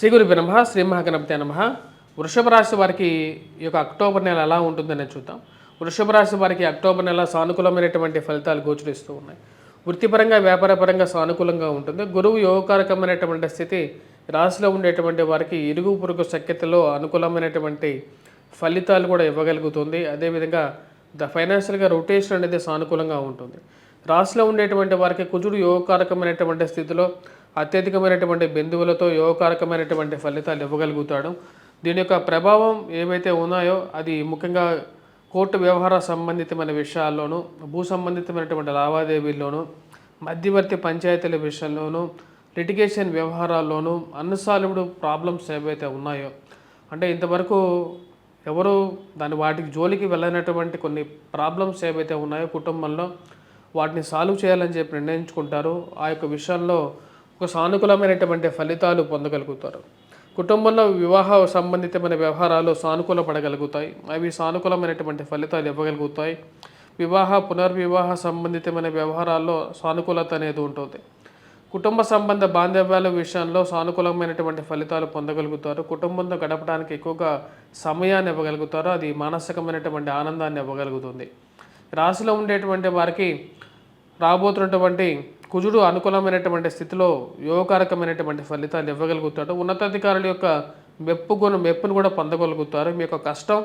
శ్రీ గురుభ్యో నమః శ్రీ మహాగణపతే నమః. వృషభ రాశి వారికి ఈ యొక్క అక్టోబర్ నెల ఎలా ఉంటుందని చూద్దాం. వృషభ రాశి వారికి అక్టోబర్ నెల సానుకూలమైనటువంటి ఫలితాలు గోచరిస్తూ ఉన్నాయి. వృత్తిపరంగా వ్యాపారపరంగా సానుకూలంగా ఉంటుంది. గురువు యోగకారకమైనటువంటి స్థితి రాశిలో ఉండేటువంటి వారికి ఇరుగు పొరుగు సఖ్యతలో అనుకూలమైనటువంటి ఫలితాలు కూడా ఇవ్వగలుగుతుంది. అదేవిధంగా ఫైనాన్షియల్గా రొటేషన్ అనేది సానుకూలంగా ఉంటుంది. రాశిలో ఉండేటువంటి వారికి కుజుడు యోగకారకమైనటువంటి స్థితిలో అత్యధికమైనటువంటి బిందువులతో యోగకారకమైనటువంటి ఫలితాలు ఇవ్వగలుగుతాడు. దీని యొక్క ప్రభావం ఏవైతే ఉన్నాయో అది ముఖ్యంగా కోర్టు వ్యవహార సంబంధితమైన విషయాల్లోనూ, భూ సంబంధితమైనటువంటి లావాదేవీల్లోనూ, మధ్యవర్తి పంచాయతీల విషయంలోనూ, లిటిగేషన్ వ్యవహారాల్లోనూ అన్సాల్వ్డ్ ప్రాబ్లమ్స్ ఏవైతే ఉన్నాయో, అంటే ఇంతవరకు ఎవరు వాటికి జోలికి వెళ్ళనటువంటి కొన్ని ప్రాబ్లమ్స్ ఏవైతే ఉన్నాయో కుటుంబంలో వాటిని సాల్వ్ చేయాలని చెప్పి నిర్ణయించుకుంటారు. ఆ యొక్క విషయంలో ఒక సానుకూలమైనటువంటి ఫలితాలు పొందగలుగుతారు. కుటుంబంలో వివాహ సంబంధితమైన వ్యవహారాలు సానుకూల పడగలుగుతాయి. అవి సానుకూలమైనటువంటి ఫలితాలు ఇవ్వగలుగుతాయి. వివాహ పునర్వివాహ సంబంధితమైన వ్యవహారాల్లో సానుకూలత అనేది ఉంటుంది. కుటుంబ సంబంధ బాంధవ్యాల విషయంలో సానుకూలమైనటువంటి ఫలితాలు పొందగలుగుతారు. కుటుంబంతో గడపడానికి ఎక్కువగా సమయాన్ని ఇవ్వగలుగుతారు. అది మానసికమైనటువంటి ఆనందాన్ని ఇవ్వగలుగుతుంది. రాశిలో ఉండేటువంటి వారికి రాబోతున్నటువంటి కుజుడు అనుకూలమైనటువంటి స్థితిలో యోగకారకమైనటువంటి ఫలితాలు ఇవ్వగలుగుతాడు. ఉన్నతాధికారుల యొక్క మెప్పును కూడా పొందగలుగుతారు. మీ యొక్క కష్టం,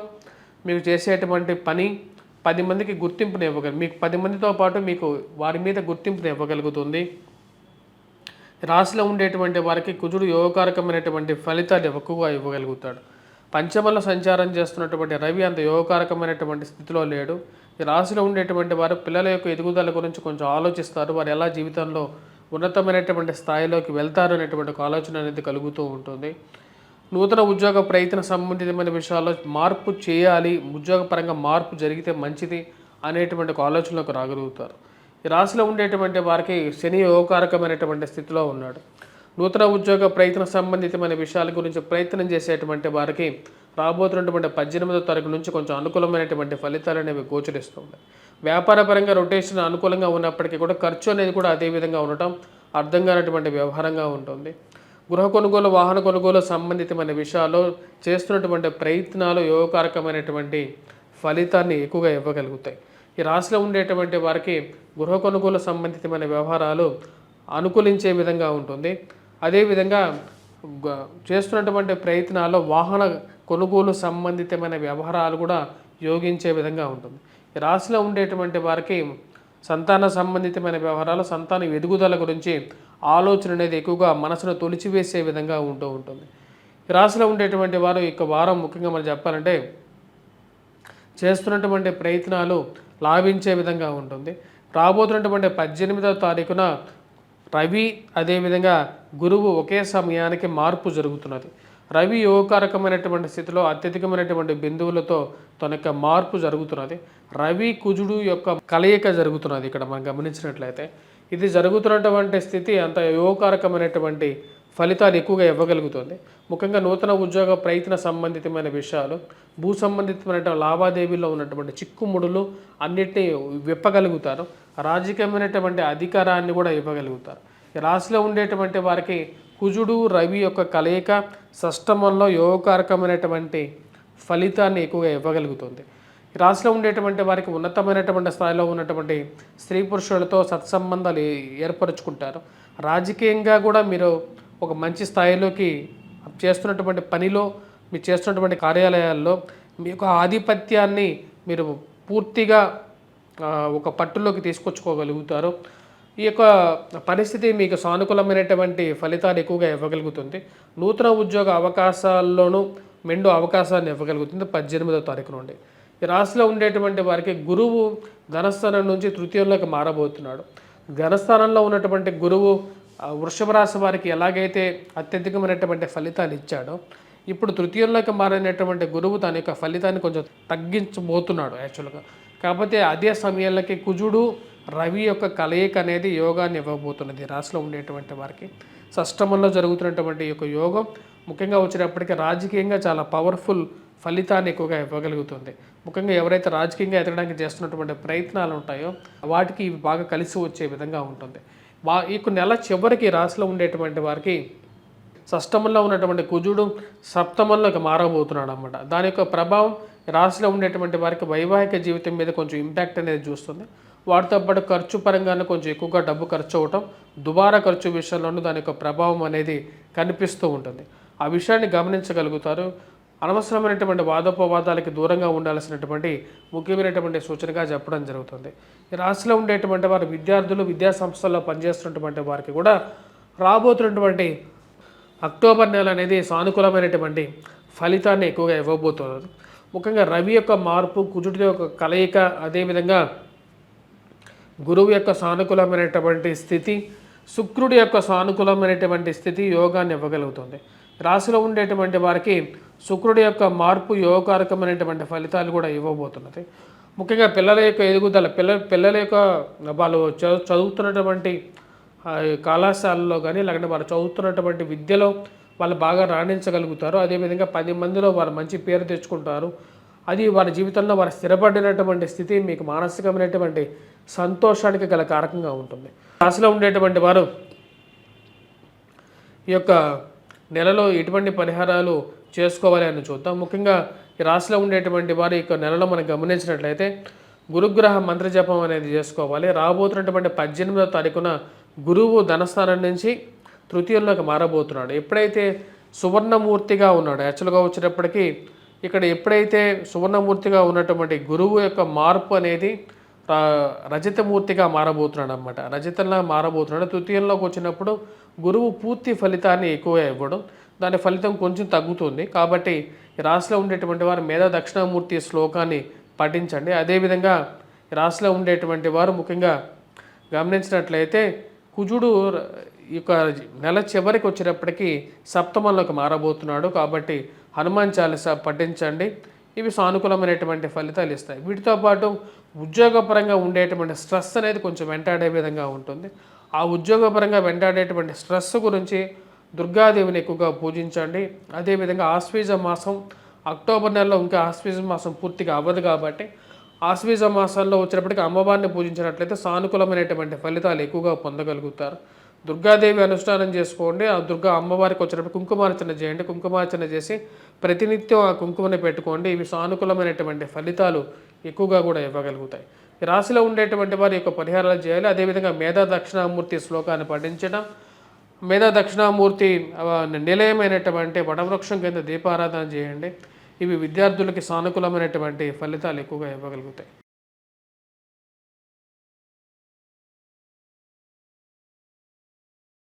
మీకు చేసేటువంటి పని 10 మందికి గుర్తింపుని ఇవ్వగలరు. మీకు 10 మందితో పాటు మీకు వారి మీద గుర్తింపుని ఇవ్వగలుగుతుంది. రాశిలో ఉండేటువంటి వారికి కుజుడు యోగకారకమైనటువంటి ఫలితాలు ఎక్కువగా ఇవ్వగలుగుతాడు. పంచమంలో సంచారం చేస్తున్నటువంటి రవి అంత యోగకారకమైనటువంటి స్థితిలో లేడు. ఈ రాశిలో ఉండేటువంటి వారు పిల్లల యొక్క ఎదుగుదల గురించి కొంచెం ఆలోచిస్తారు. వారు ఎలా జీవితంలో ఉన్నతమైనటువంటి స్థాయిలోకి వెళ్తారు అనేటువంటి ఒక ఆలోచన అనేది కలుగుతూ ఉంటుంది. నూతన ఉద్యోగ ప్రయత్న సంబంధితమైన విషయాల్లో మార్పు చేయాలి, ఉద్యోగపరంగా మార్పు జరిగితే మంచిది అనేటువంటి ఒక ఆలోచనలోకి రాగలుగుతారు. ఈ రాశిలో ఉండేటువంటి వారికి శని యోగకారకమైనటువంటి స్థితిలో ఉన్నాడు. నూతన ఉద్యోగ ప్రయత్న సంబంధితమైన విషయాల గురించి ప్రయత్నం చేసేటువంటి వారికి రాబోతున్నటువంటి 18వ తారీఖు నుంచి కొంచెం అనుకూలమైనటువంటి ఫలితాలు అనేవి గోచరిస్తున్నాయి. వ్యాపారపరంగా రొటేషన్ అనుకూలంగా ఉన్నప్పటికీ కూడా ఖర్చు అనేది కూడా అదే విధంగా ఉండటం అర్థం కానటువంటి వ్యవహారంగా ఉంటుంది. గృహ కొనుగోలు, వాహన కొనుగోలు సంబంధితమైన విషయాల్లో చేస్తున్నటువంటి ప్రయత్నాలు యోగకారకమైనటువంటి ఫలితాన్ని ఎక్కువగా ఇవ్వగలుగుతాయి. ఈ రాశిలో ఉండేటువంటి వారికి గృహ కొనుగోలు సంబంధితమైన వ్యవహారాలు అనుకూలించే విధంగా ఉంటుంది. అదేవిధంగా చేస్తున్నటువంటి ప్రయత్నాల్లో వాహన కొనుగోలు సంబంధితమైన వ్యవహారాలు కూడా యోగించే విధంగా ఉంటుంది. ఈ రాశిలో ఉండేటువంటి వారికి సంతాన సంబంధితమైన వ్యవహారాలు, సంతాన ఎదుగుదల గురించి ఆలోచన అనేది ఎక్కువగా మనసును తొలిచివేసే విధంగా ఉంటూ ఉంటుంది. ఈ రాశిలో ఉండేటువంటి వారు ఈ వారం ముఖ్యంగా మనం చెప్పాలంటే చేస్తున్నటువంటి ప్రయత్నాలు లాభించే విధంగా ఉంటుంది. రాబోతున్నటువంటి 18వ తారీఖున రవి అదేవిధంగా గురువు ఒకే సమయానికి మార్పు జరుగుతున్నది. రవి యోగకారకమైనటువంటి స్థితిలో అత్యధికమైనటువంటి బిందువులతో తన యొక్క మార్పు జరుగుతున్నది. రవి కుజుడు యొక్క కలయిక జరుగుతున్నది. ఇక్కడ మనం గమనించినట్లయితే ఇది జరుగుతున్నటువంటి స్థితి అంత యోగకారకమైనటువంటి ఫలితాలు ఎక్కువగా ఇవ్వగలుగుతుంది. ముఖ్యంగా నూతన ఉద్యోగ ప్రయత్న సంబంధితమైన విషయాలు, భూ సంబంధితమైన లావాదేవీల్లో ఉన్నటువంటి చిక్కుముడులు అన్నిటినీ విప్పగలుగుతారు. రాజకీయమైనటువంటి అధికారాన్ని కూడా ఇవ్వగలుగుతారు. ఈ రాశిలో ఉండేటువంటి వారికి కుజుడు రవి యొక్క కలయిక షష్టమంలో యోగకారకమైనటువంటి ఫలితాన్ని ఎక్కువగా ఇవ్వగలుగుతుంది. ఈ రాశిలో ఉండేటువంటి వారికి ఉన్నతమైనటువంటి స్థాయిలో ఉన్నటువంటి స్త్రీ పురుషులతో సత్సంబంధాలు ఏర్పరచుకుంటారు. రాజకీయంగా కూడా మీరు ఒక మంచి స్థాయిలోకి చేస్తున్నటువంటి పనిలో, మీరు చేస్తున్నటువంటి కార్యాలయాల్లో మీ యొక్క ఆధిపత్యాన్ని మీరు పూర్తిగా ఒక పట్టులోకి తీసుకొచ్చుకోగలుగుతారు. ఈ యొక్క పరిస్థితి మీకు సానుకూలమైనటువంటి ఫలితాలు ఎక్కువగా ఇవ్వగలుగుతుంది. నూతన ఉద్యోగ అవకాశాల్లోనూ మెండు అవకాశాన్ని ఇవ్వగలుగుతుంది 18వ తారీఖు నుండి. ఈ రాశిలో ఉండేటువంటి వారికి గురువు ధనస్థానం నుంచి తృతీయంలోకి మారబోతున్నాడు. ధనస్థానంలో ఉన్నటువంటి గురువు వృషభ రాశి వారికి ఎలాగైతే అత్యధికమైనటువంటి ఫలితాలు ఇచ్చాడో, ఇప్పుడు తృతీయంలోకి మారినటువంటి గురువు తన యొక్క ఫలితాన్ని కొంచెం తగ్గించబోతున్నాడు యాక్చువల్గా. కాకపోతే అదే సమయాలకి కుజుడు రవి యొక్క కలయిక అనేది యోగాన్ని ఇవ్వబోతున్నది. రాశిలో ఉండేటువంటి వారికి షష్టమంలో జరుగుతున్నటువంటి యొక్క యోగం ముఖ్యంగా వచ్చేటప్పటికీ రాజకీయంగా చాలా పవర్ఫుల్ ఫలితాన్ని ఎక్కువగా ఇవ్వగలుగుతుంది. ముఖ్యంగా ఎవరైతే రాజకీయంగా ఎదగడానికి చేస్తున్నటువంటి ప్రయత్నాలు ఉంటాయో వాటికి ఇవి బాగా కలిసి వచ్చే విధంగా ఉంటుంది. ఈ నెల చివరికి రాశిలో ఉండేటువంటి వారికి షష్టమంలో ఉన్నటువంటి కుజుడు సప్తమంలోకి మారబోతున్నాడు అనమాట. దాని యొక్క ప్రభావం రాశిలో ఉండేటువంటి వారికి వైవాహిక జీవితం మీద కొంచెం ఇంపాక్ట్ అనేది చూస్తుంది. వాటితో పాటు ఖర్చు పరంగానే కొంచెం ఎక్కువగా డబ్బు ఖర్చు అవ్వటం, దుబారా ఖర్చు విషయంలోనూ దాని యొక్క ప్రభావం అనేది కనిపిస్తూ ఉంటుంది. ఆ విషయాన్ని గమనించగలుగుతారు. అనవసరమైనటువంటి వాదోపవాదాలకి దూరంగా ఉండాల్సినటువంటి ముఖ్యమైనటువంటి సూచనగా చెప్పడం జరుగుతుంది. ఈ రాశిలో ఉండేటువంటి వారు విద్యార్థులు, విద్యా సంస్థల్లో పనిచేస్తున్నటువంటి వారికి కూడా రాబోతున్నటువంటి అక్టోబర్ నెల అనేది సానుకూలమైనటువంటి ఫలితాన్ని ఎక్కువగా ఇవ్వబోతున్నారు. ముఖ్యంగా రవి యొక్క మార్పు, కుజుడి యొక్క కలయిక, అదేవిధంగా గురువు యొక్క సానుకూలమైనటువంటి స్థితి, శుక్రుడి యొక్క సానుకూలమైనటువంటి స్థితి యోగాన్ని ఇవ్వగలుగుతుంది. రాశిలో ఉండేటువంటి వారికి శుక్రుడి యొక్క మార్పు యోగకారకమైనటువంటి ఫలితాలు కూడా ఇవ్వబోతున్నది. ముఖ్యంగా పిల్లల యొక్క ఎదుగుదల, పిల్లల యొక్క వాళ్ళు చదువుతున్నటువంటి కళాశాలలో కానీ లేకుంటే వారు చదువుతున్నటువంటి విద్యలో వాళ్ళు బాగా రాణించగలుగుతారు. అదేవిధంగా 10 మందిలో వారు మంచి పేరు తెచ్చుకుంటారు. అది వారి జీవితంలో వారు స్థిరపడినటువంటి స్థితి మీకు మానసికమైనటువంటి సంతోషానికి గల కారకంగా ఉంటుంది. రాశిలో ఉండేటువంటి వారు ఈ యొక్క నెలలో ఎటువంటి పరిహారాలు చేసుకోవాలి అని చూద్దాం. ముఖ్యంగా ఈ రాశిలో ఉండేటువంటి వారు ఈ యొక్క నెలలో మనం గమనించినట్లయితే గురుగ్రహ మంత్రజపం అనేది చేసుకోవాలి. రాబోతున్నటువంటి 18వ తారీఖున గురువు ధనస్థానం నుంచి తృతీయంలోకి మారబోతున్నాడు. ఎప్పుడైతే సువర్ణమూర్తిగా ఉన్నాడు, యాక్చువల్గా వచ్చేటప్పటికి ఇక్కడ ఎప్పుడైతే సువర్ణమూర్తిగా ఉన్నటువంటి గురువు యొక్క మార్పు అనేది రజతమూర్తిగా మారబోతున్నాడు అనమాట. రజతంలా మారబోతున్నాడు. తృతీయంలోకి వచ్చినప్పుడు గురువు పూర్తి ఫలితాన్ని ఎక్కువ ఇవ్వడం, దాని ఫలితం కొంచెం తగ్గుతుంది. కాబట్టి రాశిలో ఉండేటువంటి వారు మేధా దక్షిణామూర్తి శ్లోకాన్ని పఠించండి. అదేవిధంగా రాశిలో ఉండేటువంటి వారు ముఖ్యంగా గమనించినట్లయితే కుజుడు ఈ యొక్క నెల చివరికి వచ్చేటప్పటికి సప్తమంలోకి మారబోతున్నాడు. కాబట్టి హనుమాన్ చాలీసా పఠించండి. ఇవి సానుకూలమైనటువంటి ఫలితాలు ఇస్తాయి. వీటితో పాటు ఉద్యోగపరంగా ఉండేటువంటి స్ట్రెస్ అనేది కొంచెం వెంటాడే విధంగా ఉంటుంది. ఆ ఉద్యోగపరంగా వెంటాడేటువంటి స్ట్రెస్ గురించి దుర్గాదేవిని ఎక్కువగా పూజించండి. అదేవిధంగా ఆశ్వీజ మాసం, అక్టోబర్ నెలలో ఇంకా ఆశ్వీజ మాసం పూర్తిగా అవ్వదు కాబట్టి ఆశ్వీజ మాసాల్లో వచ్చేటప్పటికి అమ్మవారిని పూజించినట్లయితే సానుకూలమైనటువంటి ఫలితాలు ఎక్కువగా పొందగలుగుతారు. దుర్గాదేవి అనుష్ఠానం చేసుకోండి. ఆ దుర్గా అమ్మవారికి వచ్చేటప్పుడు కుంకుమార్చన చేయండి. కుంకుమార్చన చేసి ప్రతినిత్యం ఆ కుంకుమని పెట్టుకోండి. ఇవి సానుకూలమైనటువంటి ఫలితాలు ఎక్కువగా కూడా ఇవ్వగలుగుతాయి. ఈ రాశిలో ఉండేటువంటి వారి యొక్క పరిహారాలు చేయాలి. అదేవిధంగా మేధా దక్షిణామూర్తి శ్లోకాన్ని పఠించడం, మేధా దక్షిణామూర్తి నిలయమైనటువంటి వటవృక్షం కింద దీపారాధన చేయండి. ఇవి విద్యార్థులకి సానుకూలమైనటువంటి ఫలితాలు ఎక్కువగా ఇవ్వగలుగుతాయి.